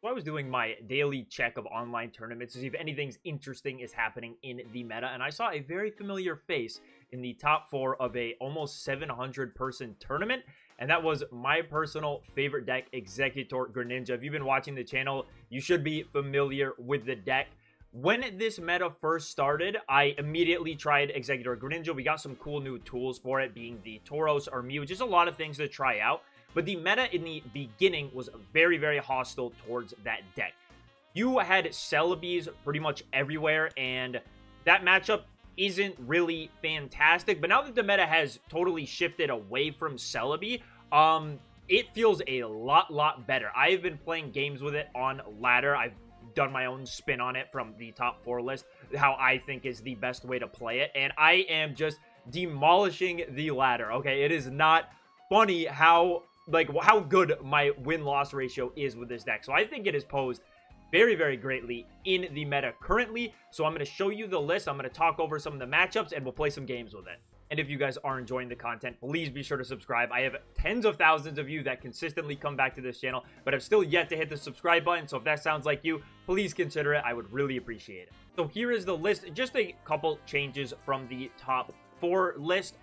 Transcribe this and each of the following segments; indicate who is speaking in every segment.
Speaker 1: So I was doing my daily check of online tournaments to see if anything's interesting is happening in the meta, and I saw a very familiar face in the top 4 of a almost 700 person tournament, and that was my personal favorite deck, Executor Greninja. If you've been watching the channel, you should be familiar with the deck. When this meta first started, I immediately tried Executor Greninja. We got some cool new tools for it, being the Tauros or Mew, just a lot of things to try out. But the meta in the beginning was very, very hostile towards that deck. You had Celebes pretty much everywhere, and that matchup isn't really fantastic. But now that the meta has totally shifted away from Celebi, it feels a lot better. I've been playing games with it on ladder. I've done my own spin on it from the top 4 list, how I think is the best way to play it, and I am just demolishing the ladder. Okay, it is not funny how good my win-loss ratio is with this deck. So I think it is posed very, very greatly in the meta currently. So I'm going to show you the list. I'm going to talk over some of the matchups, and we'll play some games with it. And if you guys are enjoying the content, please be sure to subscribe. I have tens of thousands of you that consistently come back to this channel, but have still yet to hit the subscribe button. So if that sounds like you, please consider it. I would really appreciate it. So here is the list. Just a couple changes from the top 4 list.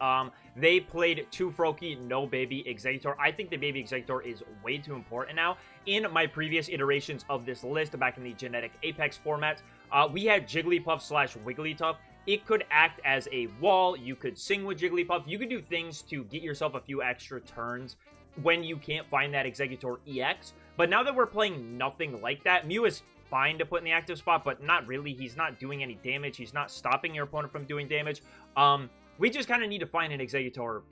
Speaker 1: They played 2 Froakie, no Baby Executor. I think the Baby Executor is way too important now. In my previous iterations of this list, back in the Genetic Apex format, we had Jigglypuff slash Wigglytuff. It could act as a wall. You could sing with Jigglypuff. You could do things to get yourself a few extra turns when you can't find that Executor EX. But now that we're playing nothing like that, Mew is fine to put in the active spot, but not really. He's not doing any damage. He's not stopping your opponent from doing damage. We just kind of need to find an Executor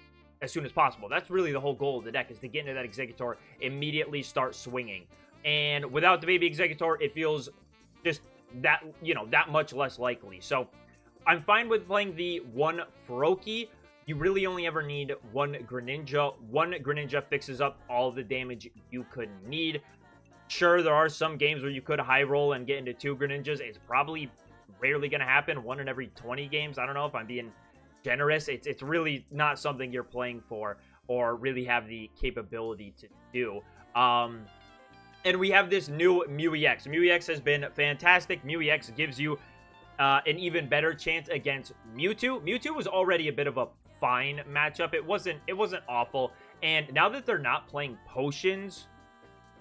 Speaker 1: as soon as possible. That's really the whole goal of the deck, is to get into that Executor, immediately start swinging. And without the Baby Executor, it feels just that, that much less likely. So I'm fine with playing the 1 Froakie. You really only ever need 1 Greninja. 1 Greninja fixes up all the damage you could need. Sure, there are some games where you could high roll and get into 2 Greninjas. It's probably rarely going to happen. 1 in every 20 games. I don't know if I'm being generous. It's really not something you're playing for or really have the capability to do. And we have this new Mew EX. Mew EX has been fantastic. Mew EX gives you an even better chance against Mewtwo. Mewtwo was already a bit of a fine matchup. It wasn't awful. And now that they're not playing potions,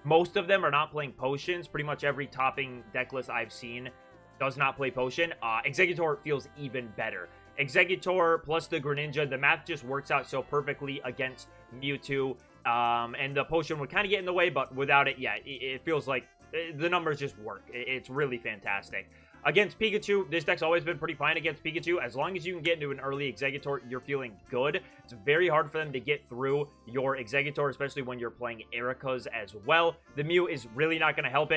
Speaker 1: most of them are not playing potions. Pretty much every topping deck list I've seen does not play potion. Executor feels even better. Executor plus the Greninja, the math just works out so perfectly against Mewtwo. And the potion would kind of get in the way, but without it, yeah, it feels like the numbers just work. It's really fantastic. Against Pikachu, this deck's always been pretty fine against Pikachu. As long as you can get into an early Executor, you're feeling good. It's very hard for them to get through your Executor, especially when you're playing Erika's as well. The Mew is really not going to help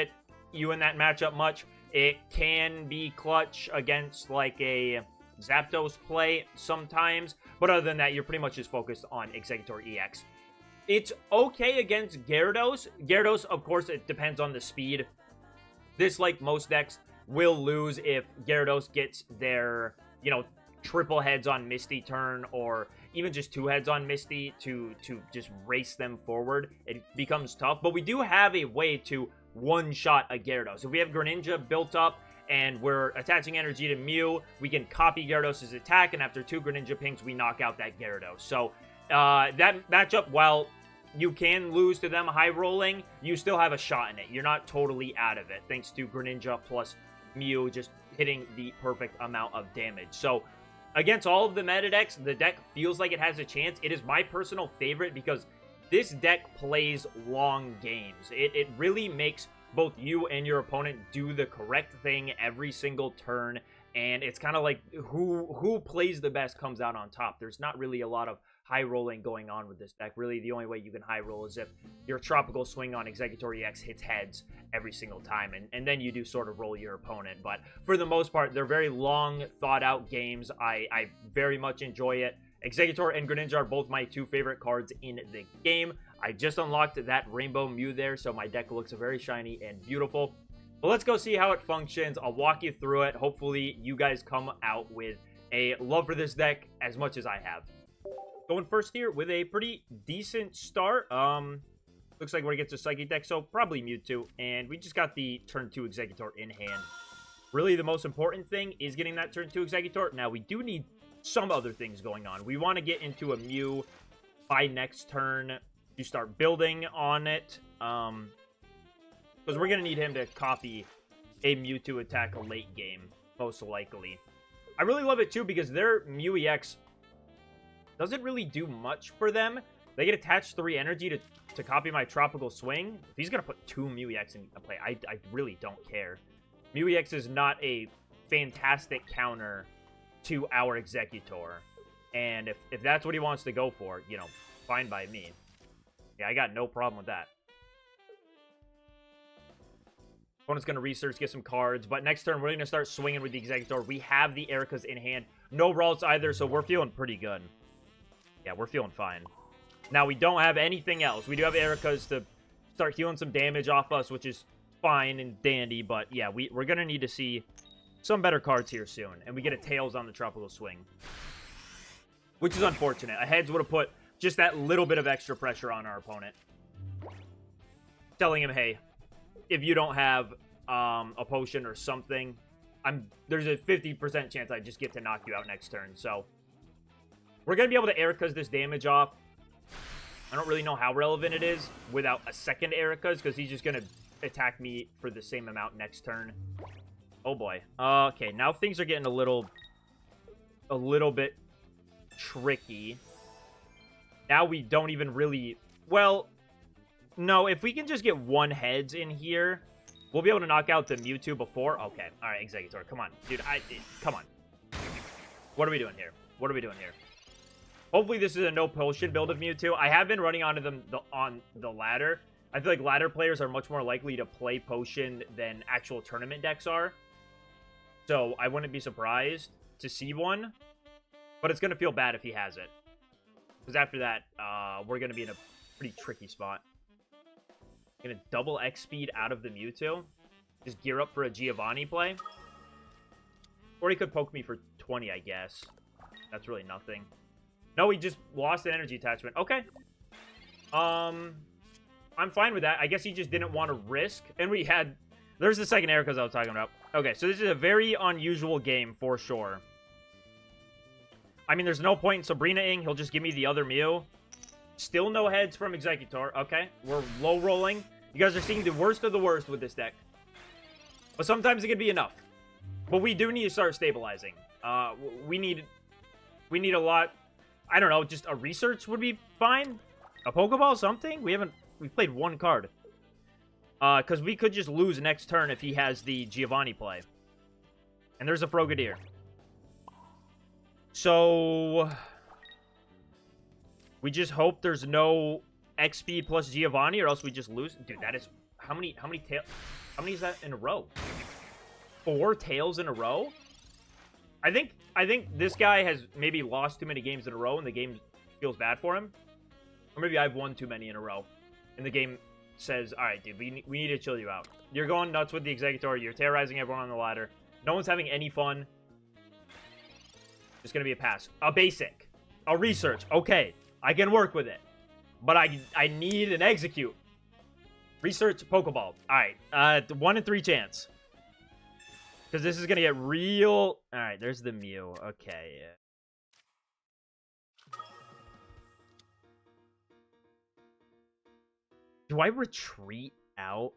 Speaker 1: you in that matchup much. It can be clutch against like a Zapdos play sometimes, but other than that, you're pretty much just focused on Executor EX. It's okay against Gyarados. Gyarados, of course, it depends on the speed. This, like most decks, will lose if Gyarados gets their, triple heads on Misty turn, or even just 2 heads on Misty to just race them forward. It becomes tough, but we do have a way to one-shot a Gyarados. If we have Greninja built up and we're attaching energy to Mew, we can copy Gyarados' attack, and after 2 Greninja pings, we knock out that Gyarados. So that matchup, while you can lose to them high rolling, you still have a shot in it. You're not totally out of it, thanks to Greninja plus Mew just hitting the perfect amount of damage. So against all of the meta decks, the deck feels like it has a chance. It is my personal favorite because this deck plays long games. It really makes both you and your opponent do the correct thing every single turn, and it's kind of like who plays the best comes out on top. There's not really a lot of high rolling going on with this deck. Really, the only way you can high roll is if your Tropical Swing on Executor EX hits heads every single time, and then you do sort of roll your opponent. But for the most part, they're very long, thought-out games. I very much enjoy it. Executor and Greninja are both my 2 favorite cards in the game. I just unlocked that Rainbow Mew there, so my deck looks very shiny and beautiful. But let's go see how it functions. I'll walk you through it. Hopefully, you guys come out with a love for this deck as much as I have. Going first here with a pretty decent start. Looks like we're going to get to Psychic deck, so probably Mewtwo. And we just got the turn 2 Exeggutor in hand. Really, the most important thing is getting that turn 2 Exeggutor. Now, we do need some other things going on. We want to get into a Mew by next turn to start building on it. Because we're going to need him to copy a Mewtwo attack late game, most likely. I really love it, too, because their Mew EX doesn't really do much for them. They get attached 3 energy to copy my Tropical Swing. If he's going to put 2 Mew EX in play, I really don't care. Mew EX is not a fantastic counter to our Exeggutor. And if that's what he wants to go for, you know, fine by me. Yeah, I got no problem with that. Opponent's going to research, get some cards. But next turn, we're going to start swinging with the Exeggutor. We have the Ericas in hand. No Ralts either, so we're feeling pretty good. Yeah, we're feeling fine. Now, we don't have anything else. We do have Ericas to start healing some damage off us, which is fine and dandy. But, yeah, we're going to need to see some better cards here soon. And we get a Tails on the Tropical Swing, which is unfortunate. A Heads would have put just that little bit of extra pressure on our opponent. Telling him, hey, if you don't have a potion or something, there's a 50% chance I just get to knock you out next turn. So, we're going to be able to Ericas this damage off. I don't really know how relevant it is without a second Ericas, because he's just going to attack me for the same amount next turn. Oh, boy. Okay, now things are getting a little bit tricky. Now we don't even really... Well, no, if we can just get 1 Heads in here, we'll be able to knock out the Mewtwo before. Okay, all right, Exeggutor, come on. Dude, come on. What are we doing here? What are we doing here? Hopefully this is a no potion build of Mewtwo. I have been running onto them on the ladder. I feel like ladder players are much more likely to play potion than actual tournament decks are. So I wouldn't be surprised to see one. But it's going to feel bad if he has it. Because after that, we're going to be in a pretty tricky spot. Going to double X speed out of the Mewtwo. Just gear up for a Giovanni play. Or he could poke me for 20, I guess. That's really nothing. No, he just lost an energy attachment. Okay. I'm fine with that. I guess he just didn't want to risk. And we had... There's the second Ericas I was talking about. Okay, so this is a very unusual game for sure. I mean, there's no point in Sabrina-ing. He'll just give me the other Mew. Still no Heads from Exeggutor. Okay, we're low rolling. You guys are seeing the worst of the worst with this deck. But sometimes it can be enough. But we do need to start stabilizing. We need a lot... I don't know, just a research would be fine. A Pokeball, something? We've played 1 card. Because we could just lose next turn if he has the Giovanni play. And there's a Frogadier. So... we just hope there's no XP plus Giovanni, or else we just lose. Dude, that is... How many is that in a row? 4 tails in a row? I think this guy has maybe lost too many games in a row, and the game feels bad for him. Or maybe I've won too many in a row, and the game says, all right, dude, we need to chill you out. You're going nuts with the Exeggutor. You're terrorizing everyone on the ladder. No one's having any fun. It's going to be a pass. A basic. A research. Okay, I can work with it. But I need an execute. Research, Pokeball. All right, 1 in 3 chance. Because this is going to get real... Alright, there's the Mew. Okay. Do I retreat out?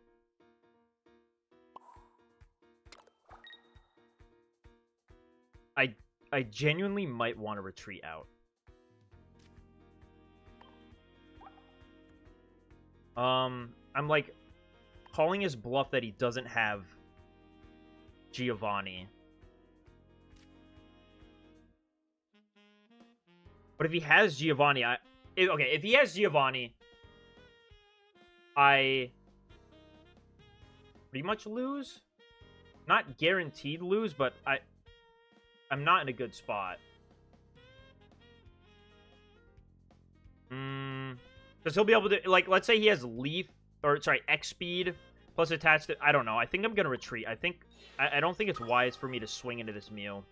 Speaker 1: I genuinely might want to retreat out. I'm like calling his bluff that he doesn't have Giovanni. But if he has Giovanni, if he has Giovanni, I pretty much lose. Not guaranteed lose, but I'm not in a good spot. Because he'll be able to, like, let's say he has Leaf, or sorry, X speed plus attached to, I don't know. I think I'm gonna retreat. I don't think it's wise for me to swing into this Mew.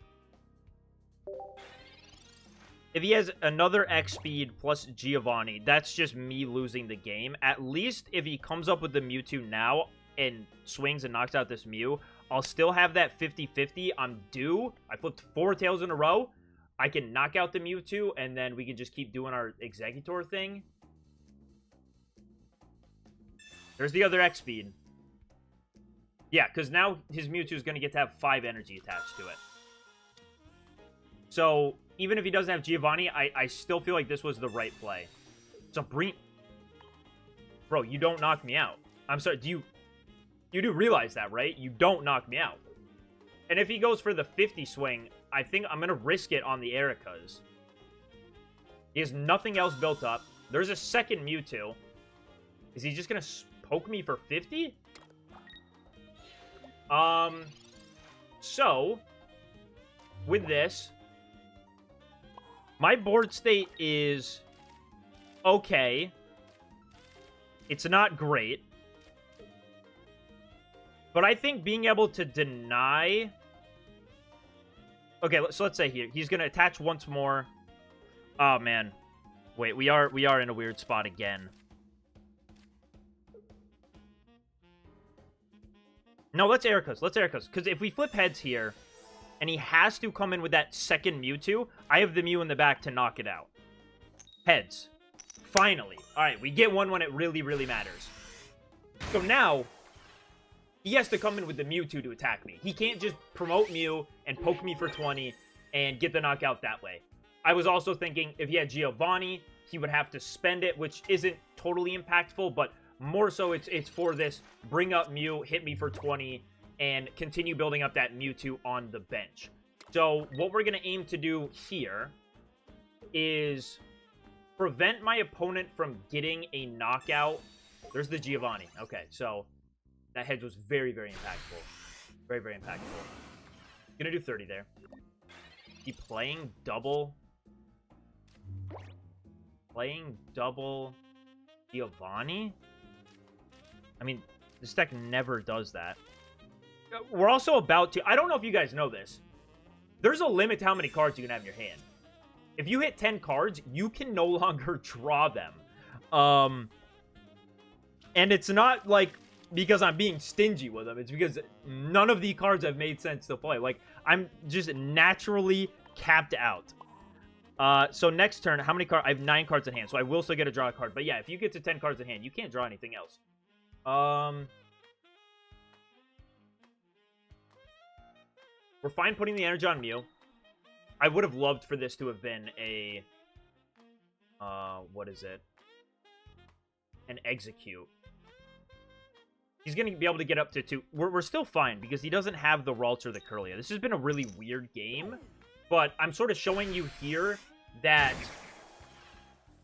Speaker 1: If he has another X speed plus Giovanni, that's just me losing the game. At least if he comes up with the Mewtwo now and swings and knocks out this Mew, I'll still have that 50-50. I'm due. I flipped 4 tails in a row. I can knock out the Mewtwo, and then we can just keep doing our Executor thing. There's the other X speed. Yeah, because now his Mewtwo is going to get to have 5 energy attached to it. So, even if he doesn't have Giovanni, I still feel like this was the right play. Sabrina. Bro, you don't knock me out. I'm sorry, you do realize that, right? You don't knock me out. And if he goes for the 50 swing, I think I'm going to risk it on the Ericas. He has nothing else built up. There's a second Mewtwo. Is he just going to poke me for 50? So, with this, my board state is okay. It's not great. But I think being able to deny... Okay, so let's say here. He's going to attach once more. Oh, man. Wait, we are in a weird spot again. No, let's Ericas. Let's Ericas. Because if we flip heads here, and he has to come in with that second Mewtwo, I have the Mew in the back to knock it out. Heads. Finally. Alright, we get one when it really, really matters. So now, he has to come in with the Mewtwo to attack me. He can't just promote Mew and poke me for 20 and get the knockout that way. I was also thinking if he had Giovanni, he would have to spend it, which isn't totally impactful, but more so it's for this bring up Mew, hit me for 20, and continue building up that Mewtwo on the bench. So what we're going to aim to do here is prevent my opponent from getting a knockout. There's the Giovanni. Okay, so that hedge was very, very impactful. Very, very impactful. Gonna do 30 there. He playing double... Playing double Giovanni? I mean, this deck never does that. We're also about to... I don't know if you guys know this. There's a limit to how many cards you can have in your hand. If you hit 10 cards, you can no longer draw them. And it's not, like, because I'm being stingy with them. It's because none of the cards have made sense to play. Like, I'm just naturally capped out. So next turn, how many cards? I have 9 cards in hand, so I will still get to draw a card. But yeah, if you get to 10 cards in hand, you can't draw anything else. We're fine putting the energy on Mew. I would have loved for this to have been a... what is it? An execute. He's going to be able to get up to 2. We're still fine because he doesn't have the Ralts or the Curlia. This has been a really weird game. But I'm sort of showing you here that,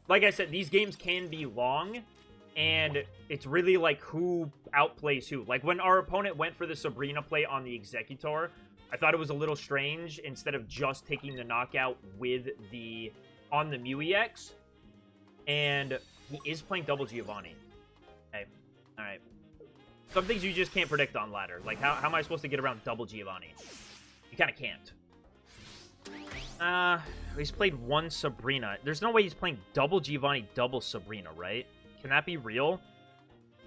Speaker 1: like I said, these games can be long. And it's really like who outplays who. Like when our opponent went for the Sabrina play on the Executor, I thought it was a little strange instead of just taking the knockout with the on the Mew EX. And he is playing double Giovanni. Okay. Alright. Some things you just can't predict on ladder. Like, how am I supposed to get around double Giovanni? You kind of can't. He's played one Sabrina. There's no way he's playing double Giovanni, double Sabrina, right? Can that be real?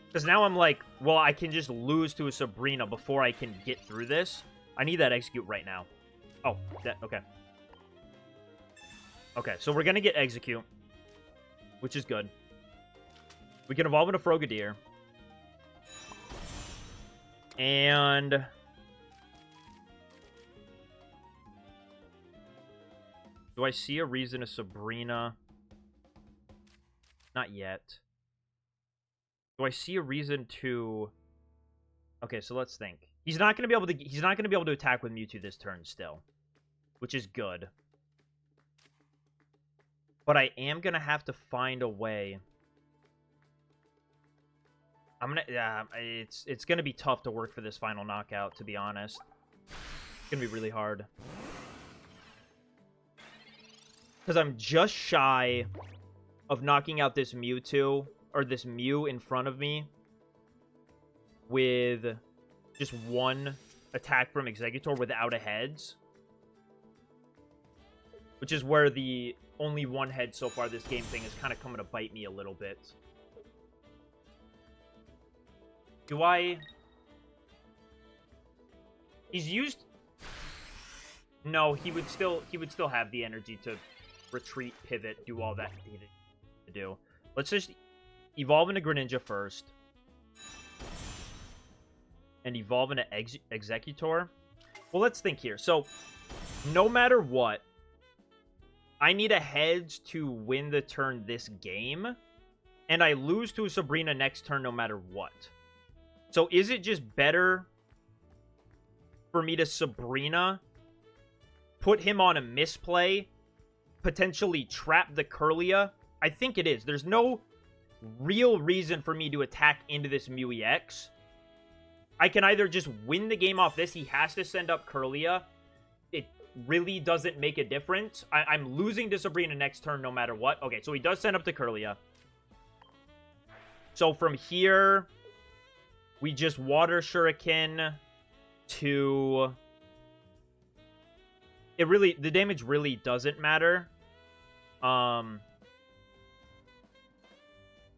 Speaker 1: Because now I'm like, well, I can just lose to a Sabrina before I can get through this. I need that execute right now. Oh, okay. Okay, so we're going to get execute, which is good. We can evolve into Frogadier. And... do I see a reason a Sabrina? Not yet. Do I see a reason to... okay, so let's think. He's not going to be able to... he's not going to be able to attack with Mewtwo this turn still, which is good. But I am going to have to find a way. I'm going to... it's going to be tough to work for this final knockout, to be honest. It's going to be really hard. Because I'm just shy of knocking out this Mewtwo, or this Mew in front of me, with just one attack from Executor without a heads. which is where the only one head so far this game thing is kind of coming to bite me a little bit. Do I... He's used... No, he would still have the energy to retreat, pivot, do all that he needed to do. Let's just evolve into Greninja first. And evolve into Executor. Well, let's think here. So, no matter what, I need a hedge to win the turn this game. And I lose to a Sabrina next turn no matter what. So, is it just better for me to Sabrina, put him on a misplay, potentially trap the Kirlia? I think it is. There's no real reason for me to attack into this Mew EX. I can either just win the game off this. He has to send up Kirlia. It really doesn't make a difference. I'm losing to Sabrina next turn no matter what. Okay, so he does send up to Kirlia. So from here, we just Water Shuriken to... the damage really doesn't matter. I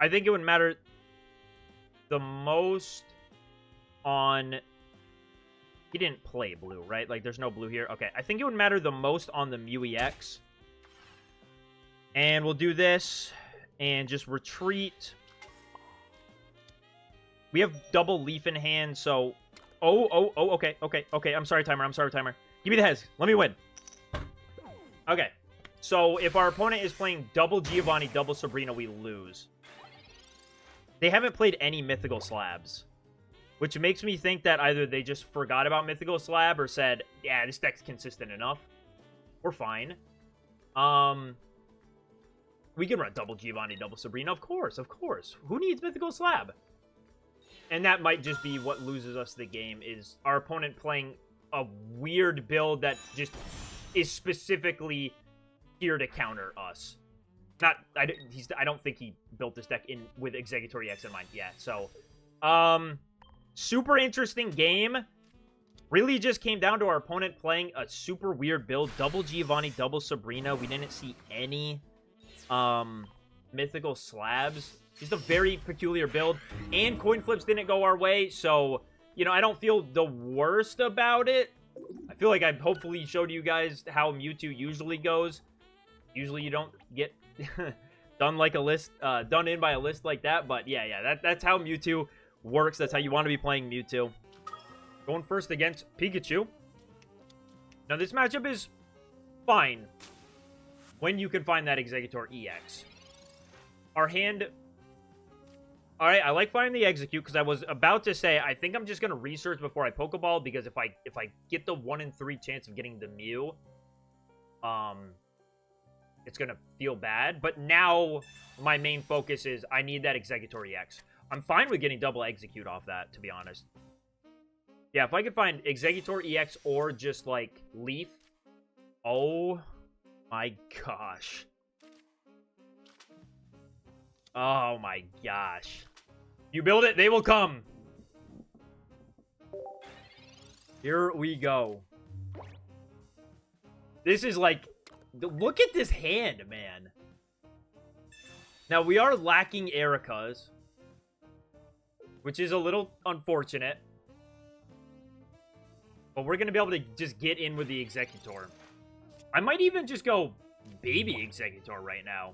Speaker 1: think it would matter the most on... He didn't play blue, right? Like, there's no blue here. Okay, I think it would matter the most on the Mew EX. And we'll do this and just retreat. We have double leaf in hand, so... okay. I'm sorry, timer. Give me the heads. Let me win. Okay. So, if our opponent is playing double Giovanni, double Sabrina, we lose. They haven't played any Mythical Slabs. Which makes me think that either they just forgot about Mythical Slab or said, yeah, this deck's consistent enough. We're fine. We can run double Giovanni, double Sabrina. Of course. Who needs Mythical Slab? And that might just be what loses us the game, is our opponent playing a weird build that just is specifically here to counter us. I don't think he built this deck with Executor EX in mind. Yeah, so... super interesting game. Really just came down to our opponent playing a super weird build. Double Giovanni, double Sabrina. We didn't see any Mythical Slabs. Just a very peculiar build. And coin flips didn't go our way. So, you know, I don't feel the worst about it. I feel like I've hopefully showed you guys how Mewtwo usually goes. Usually you don't get done like a list, done in by a list like that. But yeah, that's how Mewtwo works. That's how you want to be playing Mewtwo. Going first against Pikachu. Now, this matchup is fine when you can find that Executor EX. Our hand... Alright, I like finding the Execute, because I was about to say, I think I'm just going to research before I Pokeball, because if I get the 1 in 3 chance of getting the Mew, it's going to feel bad. But now, my main focus is, I need that Executor EX. I'm fine with getting double Execute off that, to be honest. Yeah, if I could find Executor EX or just, like, Leaf. Oh my gosh. Oh my gosh. You build it, they will come. Here we go. This is like... Look at this hand, man. Now, we are lacking Ericas, which is a little unfortunate. But we're going to be able to just get in with the Executor. I might even just go Baby Executor right now.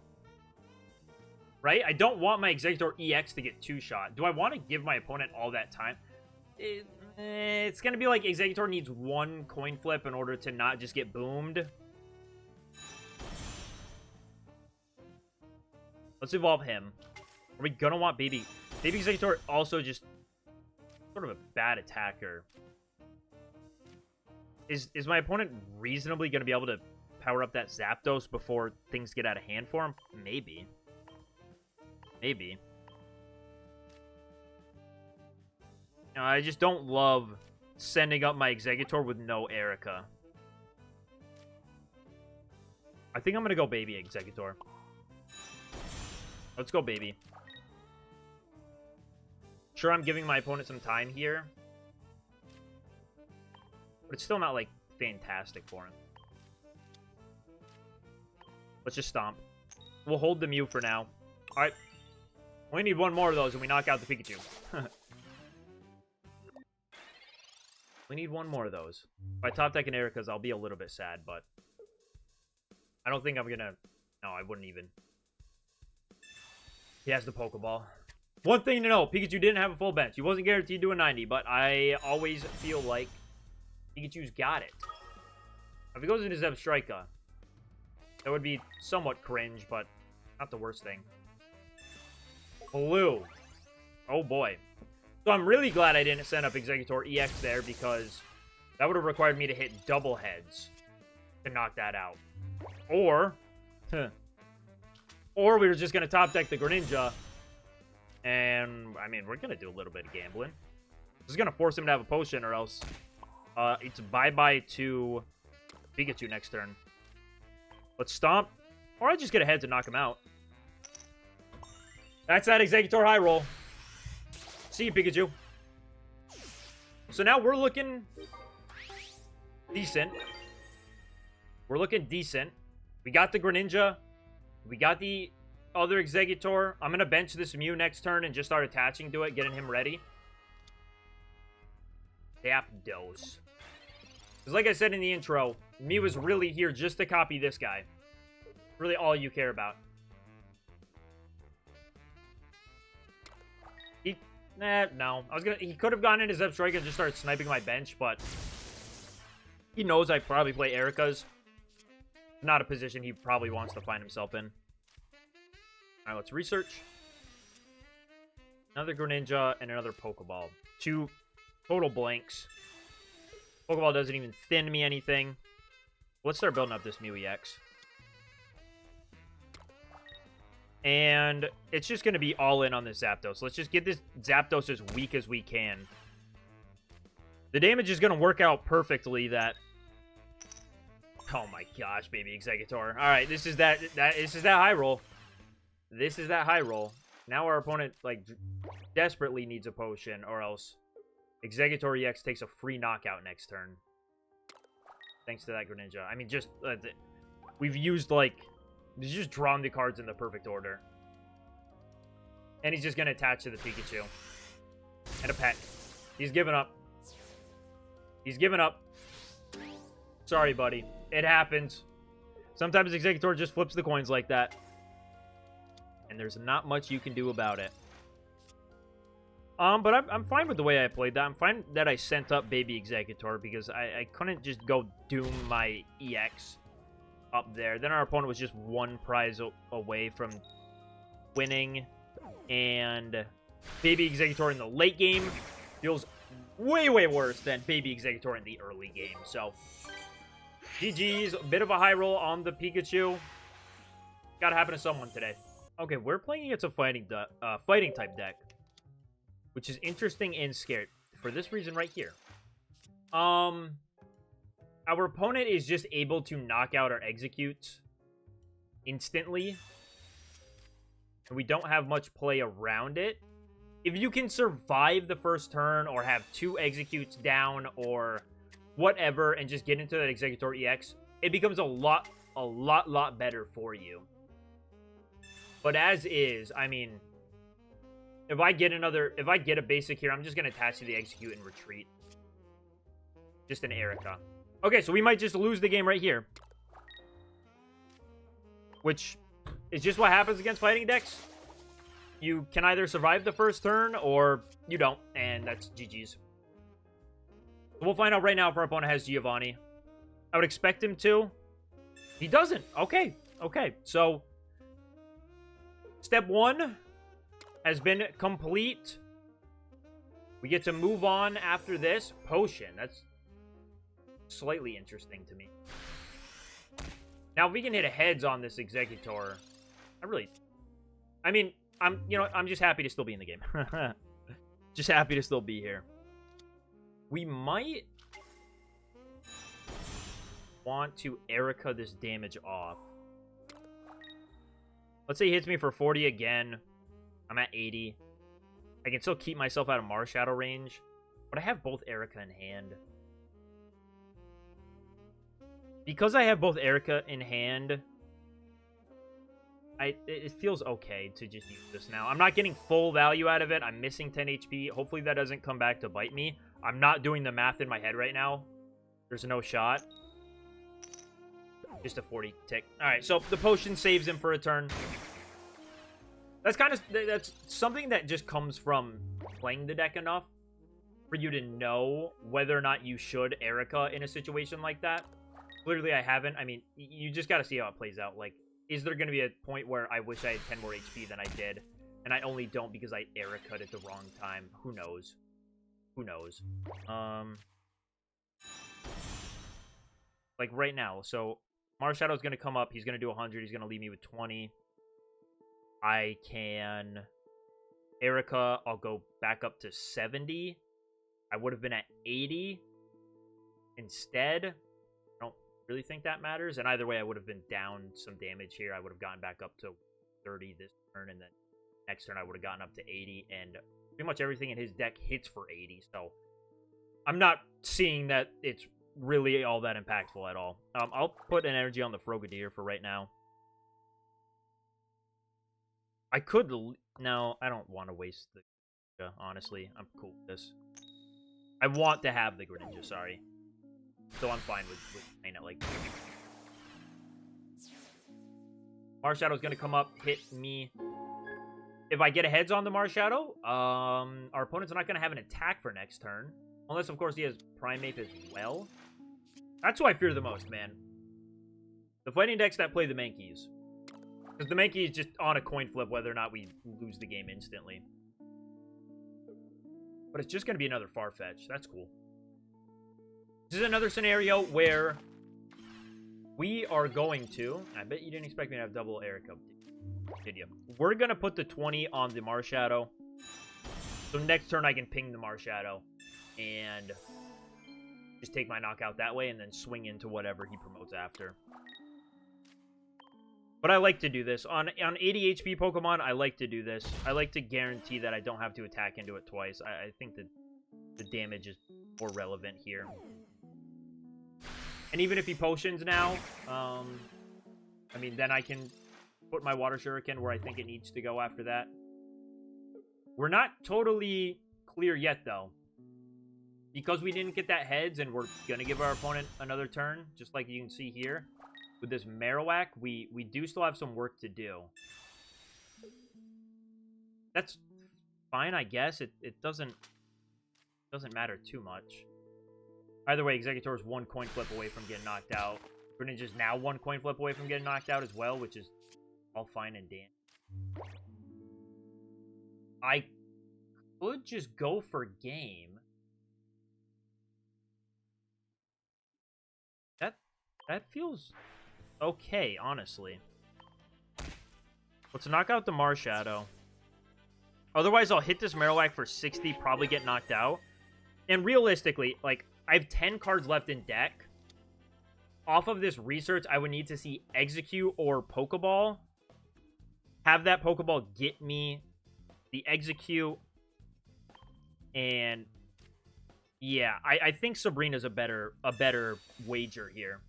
Speaker 1: Right? I don't want my Executor EX to get 2-shot. Do I want to give my opponent all that time? It's going to be like Executor needs 1 coin flip in order to not just get boomed. Let's evolve him. Are we going to want Baby? Baby Executor also just sort of a bad attacker. Is my opponent reasonably going to be able to power up that Zapdos before things get out of hand for him? Maybe. Maybe. No, I just don't love sending up my Executor with no Erica. I think I'm going to go Baby Executor. Let's go Baby. Sure, I'm giving my opponent some time here. But it's still not, like, fantastic for him. Let's just stomp. We'll hold the Mew for now. Alright. We need one more of those and we knock out the Pikachu. We need one more of those. If I top deck an Erica's, I'll be a little bit sad, but I don't think I'm gonna... No, I wouldn't even. He has the Pokeball. One thing to know, Pikachu didn't have a full bench. He wasn't guaranteed to a 90, but I always feel like Pikachu's got it. If he goes into Zebstrika, that would be somewhat cringe, but not the worst thing. Blue. Oh boy. So I'm really glad I didn't send up Exeggutor EX there, because that would have required me to hit double heads to knock that out. Or we were just going to top deck the Greninja. And, I mean, we're going to do a little bit of gambling. This is going to force him to have a potion, or else it's bye-bye to Pikachu next turn. Let's stomp. Or I just get ahead to knock him out. That's that Exeggutor high roll. See you, Pikachu. So now we're looking decent. We're looking decent. We got the Greninja. We got the other Exeggutor. I'm going to bench this Mew next turn and just start attaching to it, getting him ready. Zapdos. Because like I said in the intro, Mew is really here just to copy this guy. Really all you care about. No. He could have gone into Zebstrika and just started sniping my bench, but he knows I probably play Erica's. Not a position he probably wants to find himself in. Alright, let's research. Another Greninja and another Pokeball. 2 total blanks. Pokeball doesn't even thin me anything. Let's start building up this Mew EX. And it's just going to be all in on this Zapdos. Let's just get this Zapdos as weak as we can. The damage is going to work out perfectly that... Oh my gosh, baby Exeggutor. Alright, this is that high roll. This is that high roll. Now our opponent, like, desperately needs a potion, or else Exeggutor EX takes a free knockout next turn. Thanks to that Greninja. I mean, just... we've used, like... He's just drawn the cards in the perfect order. And he's just going to attach to the Pikachu. And a pet. He's given up. He's given up. Sorry, buddy. It happens. Sometimes Exeggutor just flips the coins like that. And there's not much you can do about it. But I'm fine with the way I played that. I'm fine that I sent up Baby Exeggutor because I couldn't just go doom my EX up there. Then our opponent was just one prize away from winning. And Baby Exeggutor in the late game feels way, way worse than Baby Exeggutor in the early game. So, GG's. A bit of a high roll on the Pikachu. Gotta happen to someone today. Okay, we're playing against a fighting type deck, which is interesting and scared for this reason right here. Our opponent is just able to knock out our executes instantly, and we don't have much play around it. If you can survive the first turn or have 2 executes down or whatever and just get into that Exeggutor EX, it becomes a lot better for you. But as is, I mean, if I get a basic here, I'm just going to attach to the execute and retreat. Just an Erica. Okay, so we might just lose the game right here. Which is just what happens against fighting decks. You can either survive the first turn or you don't, and that's GG's. So we'll find out right now if our opponent has Giovanni. I would expect him to. He doesn't. Okay, okay. So, step 1 has been complete. We get to move on after this. Potion. That's slightly interesting to me. Now, if we can hit a heads on this Exeggutor, I'm just happy to still be in the game. Just happy to still be here. We might want to Erica this damage off. Let's say he hits me for 40 again. I'm at 80. I can still keep myself out of Marshadow range, but I have both Erica in hand. Because I have both Erica in hand, it feels okay to just use this now. I'm not getting full value out of it. I'm missing 10 HP. Hopefully that doesn't come back to bite me. I'm not doing the math in my head right now. There's no shot. Just a 40 tick. Alright, so the potion saves him for a turn. That's something that just comes from playing the deck enough for you to know whether or not you should Erica in a situation like that. Clearly I haven't. I mean, you just gotta see how it plays out. Like, is there gonna be a point where I wish I had 10 more HP than I did, and I only don't because I Erica'd at the wrong time? Who knows? Who knows? Like right now, so Marshadow's gonna come up. He's gonna do 100. He's gonna leave me with 20. I can Erica. I'll go back up to 70. I would have been at 80 instead. I don't really think that matters. And either way, I would have been down some damage here. I would have gotten back up to 30 this turn, and then next turn I would have gotten up to 80. And pretty much everything in his deck hits for 80. So I'm not seeing that it's really all that impactful at all. I'll put an energy on the Frogadier for right now. I could... No, I don't want to waste the... honestly, I'm cool with this. I want to have the Greninja, sorry. So I'm fine with playing it like this. Marshadow's going to come up, hit me. If I get a heads on the Marshadow, our opponent's not going to have an attack for next turn. Unless, of course, he has Primeape as well. That's who I fear the most, man. The fighting decks that play the Mankeys. Because the Mankey is just on a coin flip whether or not we lose the game instantly. But it's just going to be another Farfetch. That's cool. This is another scenario where we are going to... I bet you didn't expect me to have double Erica, did you? We're going to put the 20 on the Marshadow. So next turn I can ping the Marshadow. And just take my knockout that way and then swing into whatever he promotes after. But I like to do this. On 80 HP Pokemon, I like to do this. I like to guarantee that I don't have to attack into it twice. I think that the damage is more relevant here. And even if he potions now, I mean, then I can put my Water Shuriken where I think it needs to go after that. We're not totally clear yet, though. Because we didn't get that heads and we're going to give our opponent another turn, just like you can see here. With this Marowak, we do still have some work to do. That's fine, I guess. It doesn't matter too much. Either way, Exeggutor is one coin flip away from getting knocked out. Greninja's now one coin flip away from getting knocked out as well, which is all fine and dandy. I could just go for game. That feels okay, honestly. Let's knock out the Marshadow. Otherwise, I'll hit this Marowak for 60, probably get knocked out. And realistically, like, I have 10 cards left in deck. Off of this research, I would need to see Execute or Pokeball. Have that Pokeball get me the Execute. And yeah, I think Sabrina's a better wager here.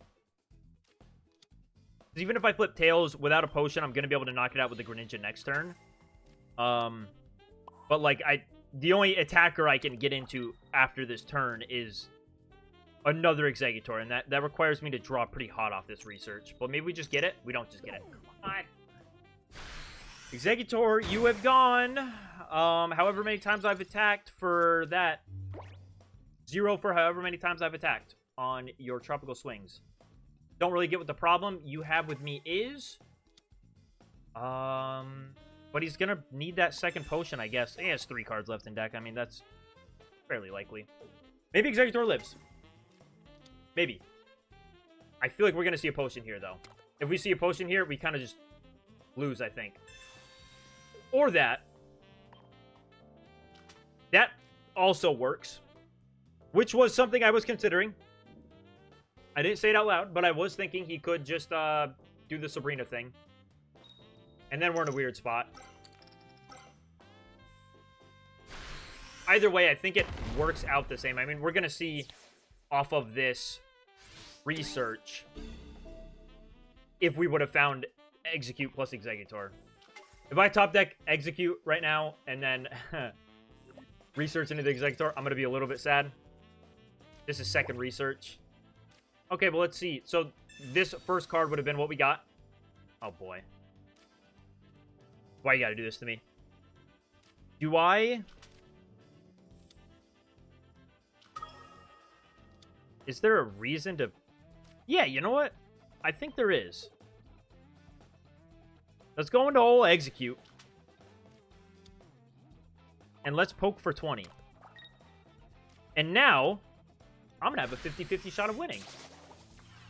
Speaker 1: Even if I flip Tails without a potion, I'm going to be able to knock it out with the Greninja next turn. But, like, the only attacker I can get into after this turn is another Exeggutor, and that requires me to draw pretty hot off this research. But maybe we just get it? We don't just get it. Come on. Exeggutor, you have gone. However many times I've attacked for that. 0 for however many times I've attacked on your tropical swings. Don't really get what the problem you have with me is. But he's gonna need that second potion, I guess. He has 3 cards left in deck. I mean, that's fairly likely. Maybe Exeggutor lives. Maybe. I feel like we're gonna see a potion here, though. If we see a potion here, we kind of just lose, I think. Or that. That also works. Which was something I was considering. I didn't say it out loud, but I was thinking he could just do the Sabrina thing. And then we're in a weird spot. Either way, I think it works out the same. I mean, we're going to see off of this research if we would have found Execute plus Executor. If I top deck Execute right now and then research into the Executor, I'm going to be a little bit sad. This is second research. Okay, well, let's see. So this first card would have been what we got. Oh, boy. Why you got to do this to me? Do I... Is there a reason to... Yeah, you know what? I think there is. Let's go into old Execute. And let's poke for 20. And now, I'm going to have a 50-50 shot of winning.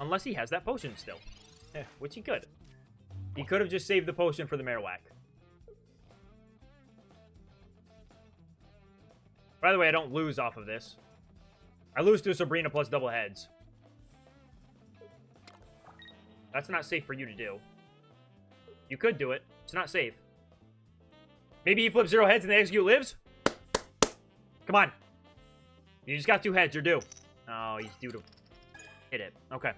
Speaker 1: Unless he has that potion still. Which he could. He could have just saved the potion for the Marowak. By the way, I don't lose off of this. I lose to a Sabrina plus double heads. That's not safe for you to do. You could do it. It's not safe. Maybe he flips 0 heads and the Execute lives? Come on. You just got 2 heads. You're due. Oh, he's due to hit it. Okay.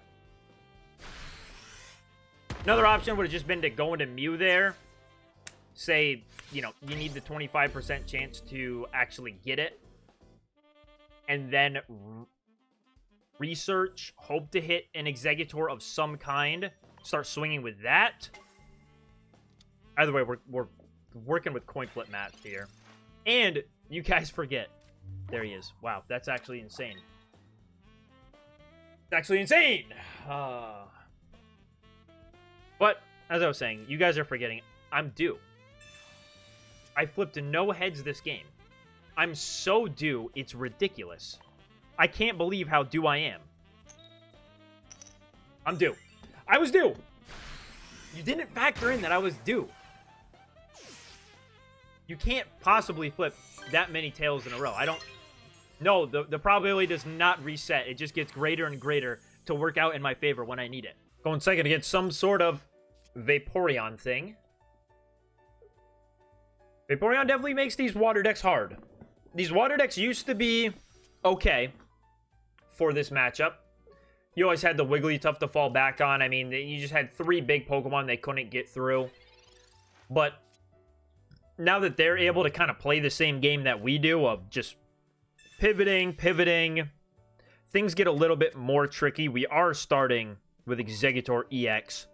Speaker 1: Another option would have just been to go into Mew there. Say, you know, you need the 25% chance to actually get it. And then research, hope to hit an Executor of some kind. Start swinging with that. Either way, we're working with coin flip math here. And you guys forget. There he is. Wow, that's actually insane. It's actually insane! But, as I was saying, you guys are forgetting. I'm due. I flipped no heads this game. I'm so due, it's ridiculous. I can't believe how due I am. I'm due. I was due! You didn't factor in that I was due. You can't possibly flip that many tails in a row. I don't... No, the probability does not reset. It just gets greater and greater to work out in my favor when I need it. Going second against some sort of Vaporeon thing. Vaporeon definitely makes these water decks hard. These water decks used to be okay for this matchup. You always had the Wigglytuff to fall back on. I mean, you just had 3 big Pokemon they couldn't get through. But now that they're able to kind of play the same game that we do of just pivoting, things get a little bit more tricky. We are starting with Executor EX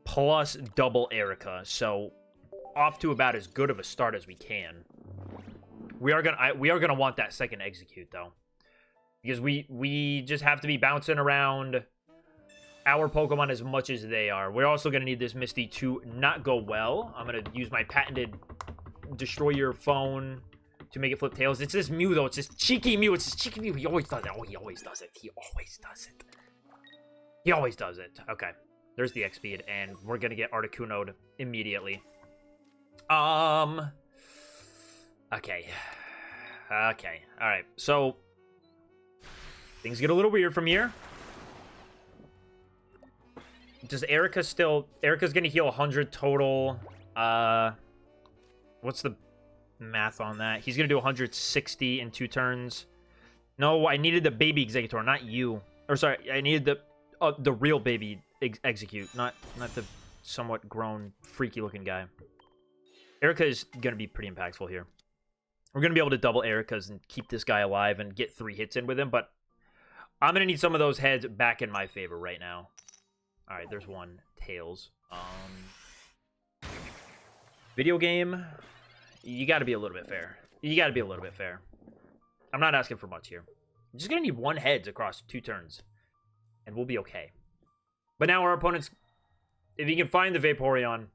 Speaker 1: plus double Erica. So off to about as good of a start as we can. We are gonna want that second Execute though, because we just have to be bouncing around our Pokemon as much as they are. We're also gonna need this Misty to not go well. I'm gonna use my patented destroy your phone to make it flip tails. It's this Mew though. It's this cheeky Mew. It's this cheeky Mew. He always does it. Oh, he always does it. He always does it. He always does it. Okay, there's the X speed, and we're gonna get Articuno'd immediately. Okay. Alright. So, things get a little weird from here. Does Erica still... Erica's gonna heal 100 total. What's the math on that? He's gonna do 160 in 2 turns. No, I needed the baby Executor, not you. Or, sorry, I needed the real baby Execute, not the somewhat grown, freaky-looking guy. Erica is going to be pretty impactful here. We're going to be able to double Erica's and keep this guy alive and get 3 hits in with him, but I'm going to need some of those heads back in my favor right now. All right, there's 1. Tails. Video game, you got to be a little bit fair. I'm not asking for much here. I'm just going to need 1 heads across 2 turns, and we'll be okay. But now our opponent's... If he can find the Vaporeon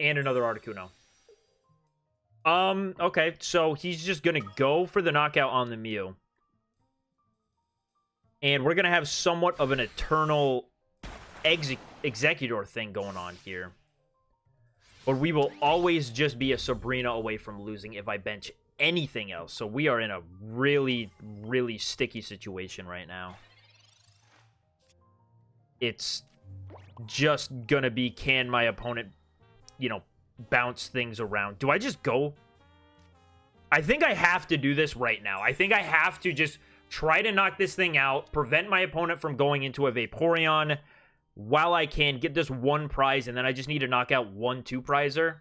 Speaker 1: and another Articuno. Okay, so he's just gonna go for the knockout on the Mew. And we're gonna have somewhat of an eternal Executor thing going on here. But we will always just be a Sabrina away from losing if I bench anything else. So we are in a really, really sticky situation right now. It's just gonna be, can my opponent, you know, bounce things around. Do I just go? I think I have to do this right now. I think I have to just try to knock this thing out, prevent my opponent from going into a Vaporeon, while I can get this one prize, and then I just need to knock out 1 2-prizer.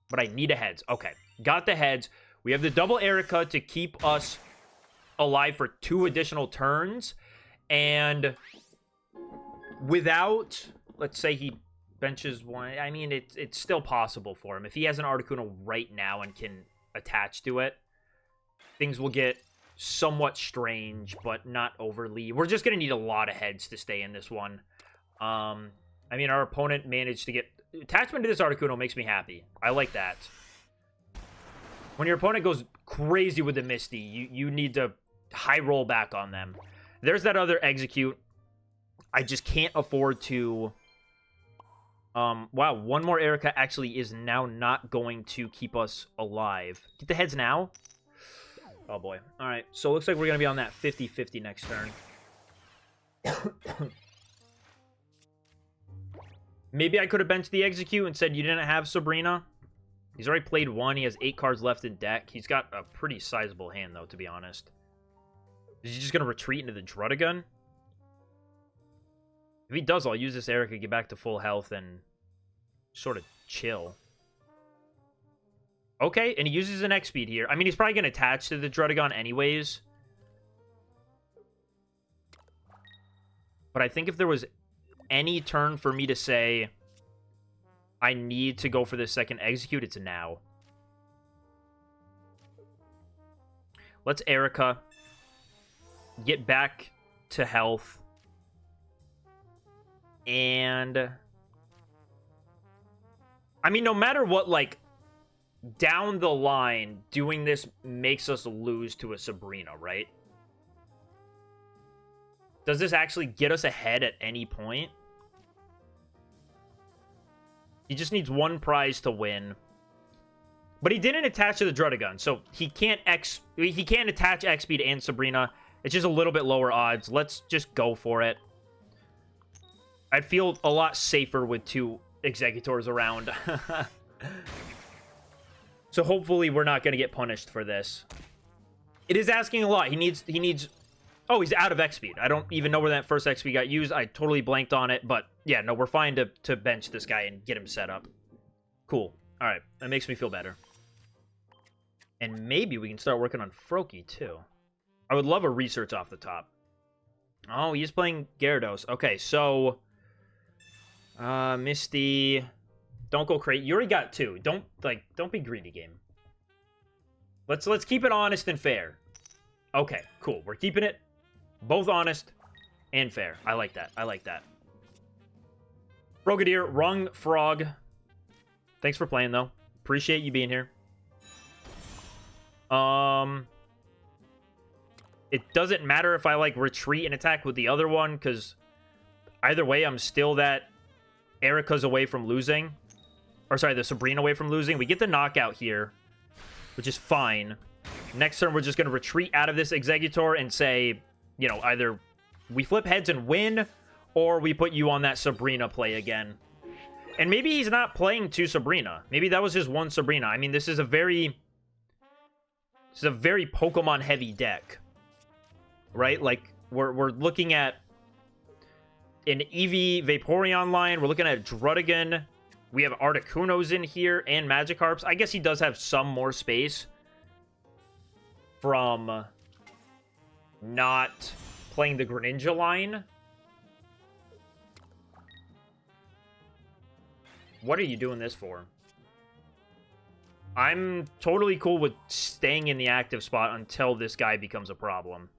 Speaker 1: But I need a heads. Okay, got the heads. We have the double Erica to keep us alive for 2 additional turns. And without, let's say he benches 1. I mean, it's still possible for him. If he has an Articuno right now and can attach to it, things will get somewhat strange, but not overly. We're just going to need a lot of heads to stay in this one. I mean, our opponent managed to get... Attachment to this Articuno makes me happy. I like that. When your opponent goes crazy with the Misty, you need to high roll back on them. There's that other Execute. I just can't afford to... wow, 1 more Erica actually is now not going to keep us alive. Get the heads now. Oh, boy. All right, so it looks like we're going to be on that 50-50 next turn. Maybe I could have benched the Execute and said you didn't have Sabrina. He's already played 1. He has 8 cards left in deck. He's got a pretty sizable hand, though, to be honest. Is he just going to retreat into the Druddigon? If he does, I'll use this Erica, get back to full health, and sort of chill. Okay, and he uses an X-Speed here. I mean, he's probably going to attach to the Druddigon anyways. But I think if there was any turn for me to say I need to go for this second Execute, it's now. Let's Erica. Get back to health. And... I mean, no matter what, like, down the line, doing this makes us lose to a Sabrina, right? Does this actually get us ahead at any point? He just needs 1 prize to win. But he didn't attach to the Druddigon, so he can't attach X-Speed and Sabrina. It's just a little bit lower odds. Let's just go for it. I'd feel a lot safer with 2 Executors around. So hopefully we're not going to get punished for this. It is asking a lot. He needs... Oh, he's out of X-Speed. I don't even know where that first X-Speed got used. I totally blanked on it. But yeah, no, we're fine to bench this guy and get him set up. Cool. All right. That makes me feel better. And maybe we can start working on Froakie, too. I would love a research off the top. Oh, he's playing Gyarados. Okay, so... Misty... Don't go crazy. You already got 2. Don't be greedy, game. Let's keep it honest and fair. Okay, cool. We're keeping it both honest and fair. I like that. I like that. Frogadier, wrong frog. Thanks for playing, though. Appreciate you being here. It doesn't matter if I, like, retreat and attack with the other one, because either way, I'm still that Erica's away from losing. Or, sorry, the Sabrina away from losing. We get the knockout here, which is fine. Next turn, we're just going to retreat out of this Executor and say, you know, either we flip heads and win, or we put you on that Sabrina play again. And maybe he's not playing 2 Sabrina. Maybe that was just 1 Sabrina. I mean, this is a very Pokemon-heavy deck. Right? Like, we're looking at an Eevee Vaporeon line. We're looking at Druddigon. We have Articunos in here and Magikarps. I guess he does have some more space from not playing the Greninja line. What are you doing this for? I'm totally cool with staying in the active spot until this guy becomes a problem.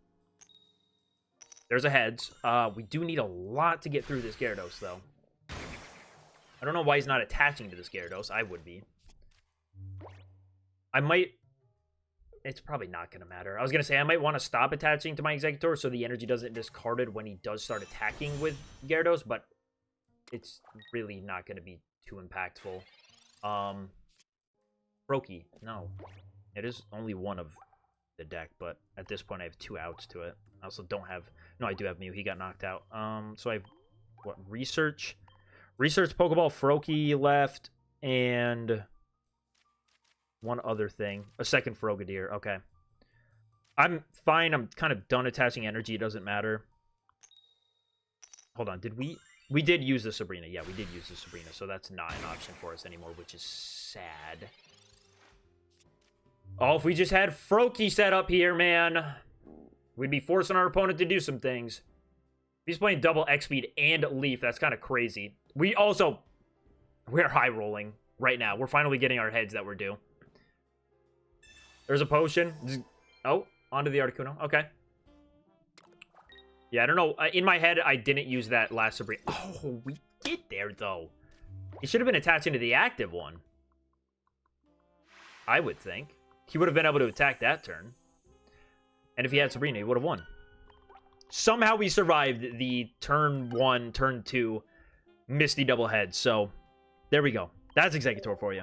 Speaker 1: There's a heads. We do need a lot to get through this Gyarados, though. I don't know why he's not attaching to this Gyarados. I would be. I might... It's probably not going to matter. I was going to say, I might want to stop attaching to my Executor so the energy doesn't discarded when he does start attacking with Gyarados, but it's really not going to be too impactful. Froakie. No. It is only one of the deck, but at this point I have 2 outs to it. I also don't have... No, I do have Mew. He got knocked out. So I have, what, Research? Research, Pokeball, Froakie left, and... one other thing. A second Frogadier. Okay. I'm fine. I'm kind of done attaching energy. It doesn't matter. Hold on. Did we We did use the Sabrina. Yeah, we did use the Sabrina. So that's not an option for us anymore, which is sad. Oh, if we just had Froakie set up here, man. We'd be forcing our opponent to do some things. If he's playing double X-Speed and Leaf, that's kind of crazy. We're high rolling right now. We're finally getting our heads that we're due. There's a potion. Oh, onto the Articuno. Okay. Yeah, I don't know. In my head, I didn't use that last Sabrina. Oh, we did there, though. He should have been attaching to the active one. I would think. He would have been able to attack that turn. And if he had Sabrina, he would have won. Somehow we survived the turn 1, turn 2 Misty double head. So, there we go. That's Executor for you.